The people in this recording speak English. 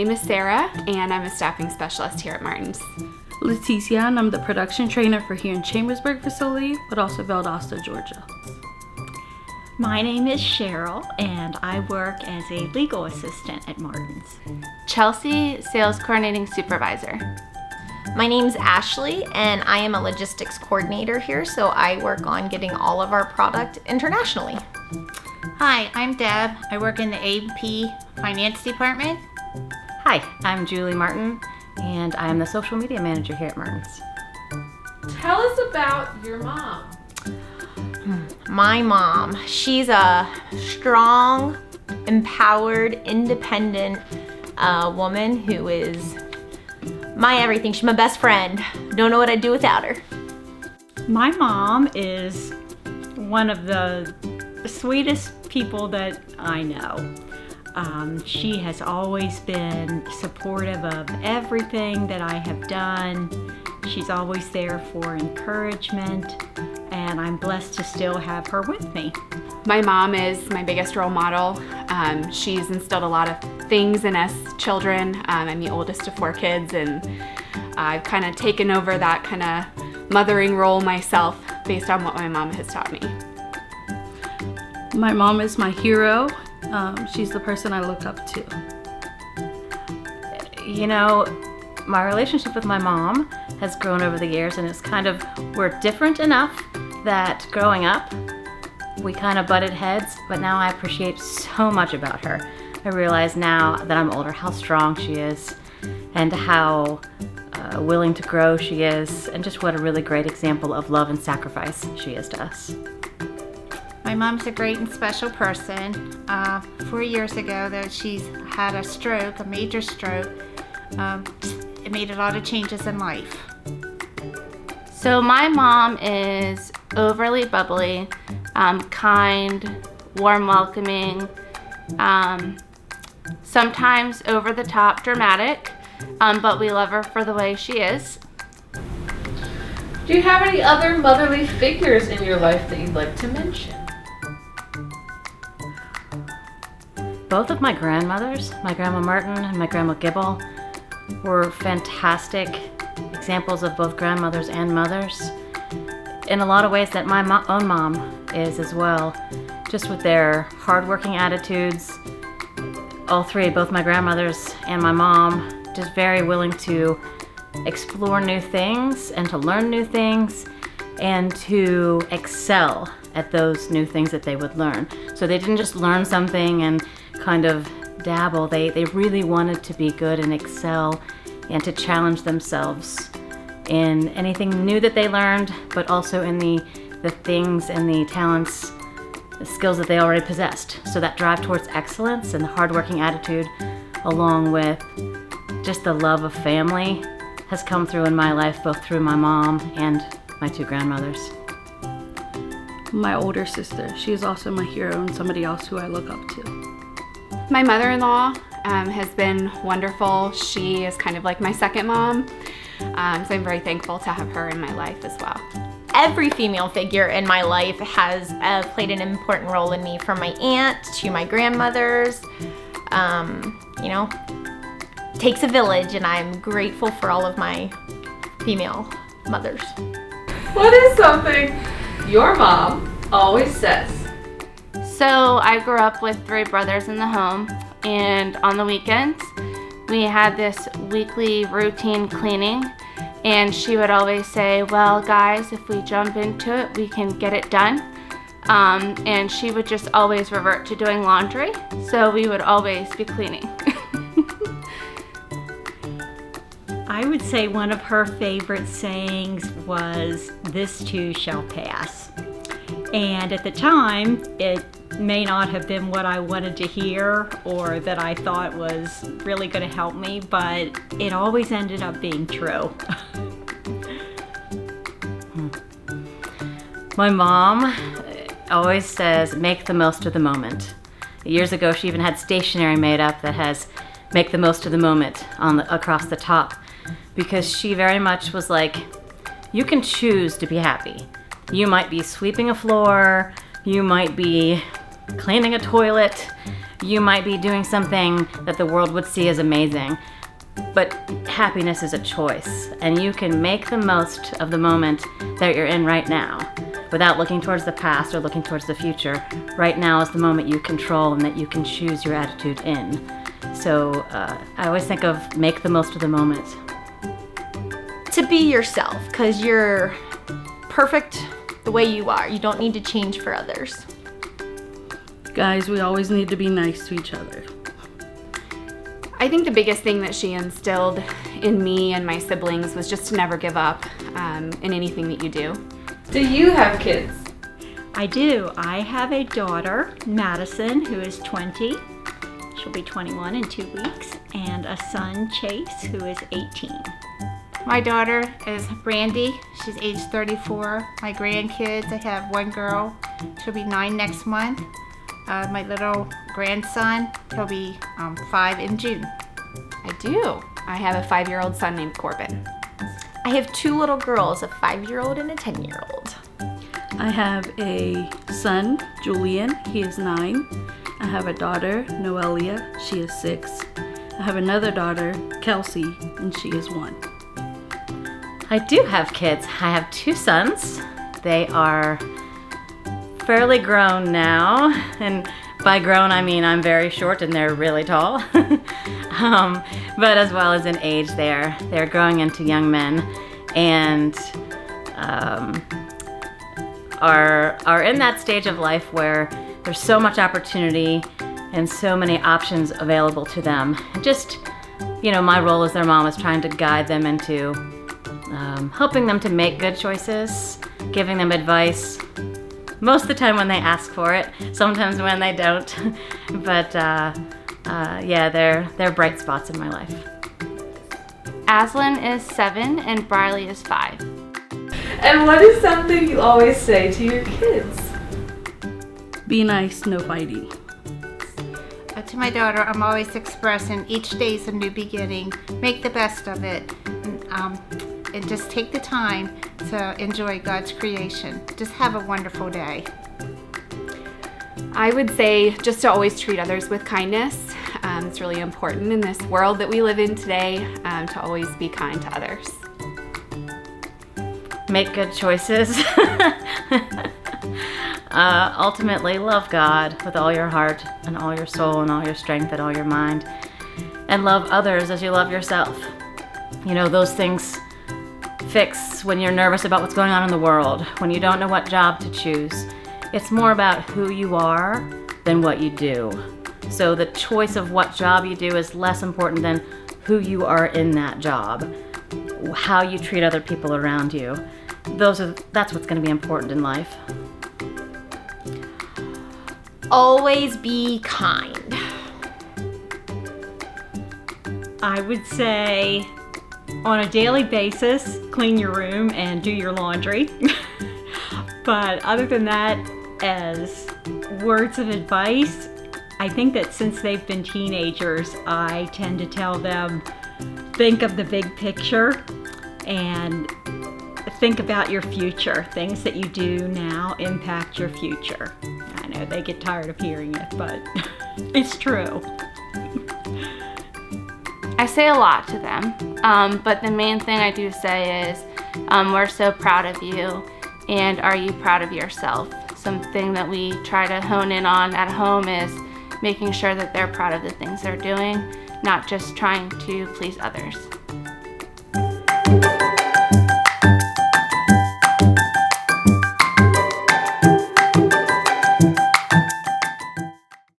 name is Sarah, and I'm a staffing specialist here at Martin's. Leticia, and I'm the production trainer for here in Chambersburg facility, but also Valdosta, Georgia. My name is Cheryl, and I work as a legal assistant at Martin's. Chelsea, sales coordinating supervisor. My name's Ashley, and I am a logistics coordinator here, so I work on getting all of our product internationally. Hi, I'm Deb. I work in the AP Finance Department. Hi, I'm Julie Martin, and I'm the social media manager here at Martin's. Tell us about your mom. My mom, she's a strong, empowered, independent woman who is my everything. She's my best friend. Don't know what I'd do without her. My mom is one of the sweetest people that I know. She has always been supportive of everything that I have done. She's always there for encouragement, and I'm blessed to still have her with me. My mom is my biggest role model. She's instilled a lot of things in us children. I'm the oldest of 4 kids, and I've kind of taken over that kind of mothering role myself based on what my mom has taught me. My mom is my hero. She's the person I look up to. You know, my relationship with my mom has grown over the years, and we're different enough that growing up, we kind of butted heads, but now I appreciate so much about her. I realize now that I'm older how strong she is and how willing to grow she is, and just what a really great example of love and sacrifice she is to us. My mom's a great and special person. 4 years ago, though, she's had a stroke, a major stroke. It made a lot of changes in life. So my mom is overly bubbly, kind, warm, welcoming, sometimes over the top dramatic, but we love her for the way she is. Do you have any other motherly figures in your life that you'd like to mention? Both of my grandmothers, my Grandma Martin and my Grandma Gibble, were fantastic examples of both grandmothers and mothers in a lot of ways that my own mom is as well, just with their hardworking attitudes. All three, both my grandmothers and my mom, just very willing to explore new things and to learn new things and to excel at those new things that they would learn. So they didn't just learn something and kind of dabble. They really wanted to be good and excel and to challenge themselves in anything new that they learned, but also in the things and the talents, the skills that they already possessed. So that drive towards excellence and the hardworking attitude, along with just the love of family, has come through in my life, both through my mom and my 2 grandmothers. My older sister, she is also my hero and somebody else who I look up to. My mother-in-law has been wonderful. She is kind of like my second mom, so I'm very thankful to have her in my life as well. Every female figure in my life has played an important role in me, from my aunt to my grandmothers. Takes a village, and I'm grateful for all of my female mothers. What is something your mom always says? So I grew up with 3 brothers in the home, and on the weekends we had this weekly routine cleaning, and she would always say, well guys, if we jump into it, we can get it done. And she would just always revert to doing laundry, so we would always be cleaning. I would say one of her favorite sayings was, "This too shall pass." And at the time, it may not have been what I wanted to hear or that I thought was really going to help me, but it always ended up being true. My mom always says, make the most of the moment. Years ago, she even had stationery made up that has make the most of the moment across the top, because she very much was like, you can choose to be happy. You might be sweeping a floor, you might be cleaning a toilet, You might be doing something that the world would see as amazing, but happiness is a choice, and you can make the most of the moment that you're in right now without looking towards the past or looking towards the future. Right now is the moment you control and that you can choose your attitude in. So I always think of make the most of the moment. To be yourself, because you're perfect the way you are. You don't need to change for others. Guys, we always need to be nice to each other. I think the biggest thing that she instilled in me and my siblings was just to never give up in anything that you do. Do you have kids? I do. I have a daughter, Madison, who is 20. She'll be 21 in 2 weeks. And a son, Chase, who is 18. My daughter is Brandy. She's age 34. My grandkids, I have one girl. She'll be 9 next month. My little grandson, he'll be 5 in June. I do. I have a 5-year-old son named Corbin. I have 2 little girls, a 5-year-old and a 10-year-old. I have a son, Julian. He is 9. I have a daughter, Noelia. She is 6. I have another daughter, Kelsey, and she is 1. I do have kids. I have 2 sons. They are fairly grown now, and by grown I mean I'm very short and they're really tall. But as well as in age, they're growing into young men, and are in that stage of life where there's so much opportunity and so many options available to them. And just, my role as their mom is trying to guide them into helping them to make good choices, giving them advice, most of the time when they ask for it, sometimes when they don't. But yeah, they're bright spots in my life. Aslan is 7 and Briley is 5. And what is something you always say to your kids? Be nice, no fighting. To my daughter, I'm always expressing each day is a new beginning. Make the best of it. And just take the time to enjoy God's creation. Just have a wonderful day. I would say just to always treat others with kindness. It's really important in this world that we live in today to always be kind to others. Make good choices. Ultimately, love God with all your heart and all your soul and all your strength and all your mind. And love others as you love yourself. Those things fix when you're nervous about what's going on in the world, when you don't know what job to choose. It's more about who you are than what you do. So the choice of what job you do is less important than who you are in that job, how you treat other people around you. That's what's going to be important in life. Always be kind. I would say on a daily basis, clean your room and do your laundry. But other than that, as words of advice, I think that since they've been teenagers, I tend to tell them, think of the big picture and think about your future. Things that you do now impact your future. I know they get tired of hearing it, but it's true. I say a lot to them, but the main thing I do say is we're so proud of you, and are you proud of yourself? Something that we try to hone in on at home is making sure that they're proud of the things they're doing, not just trying to please others.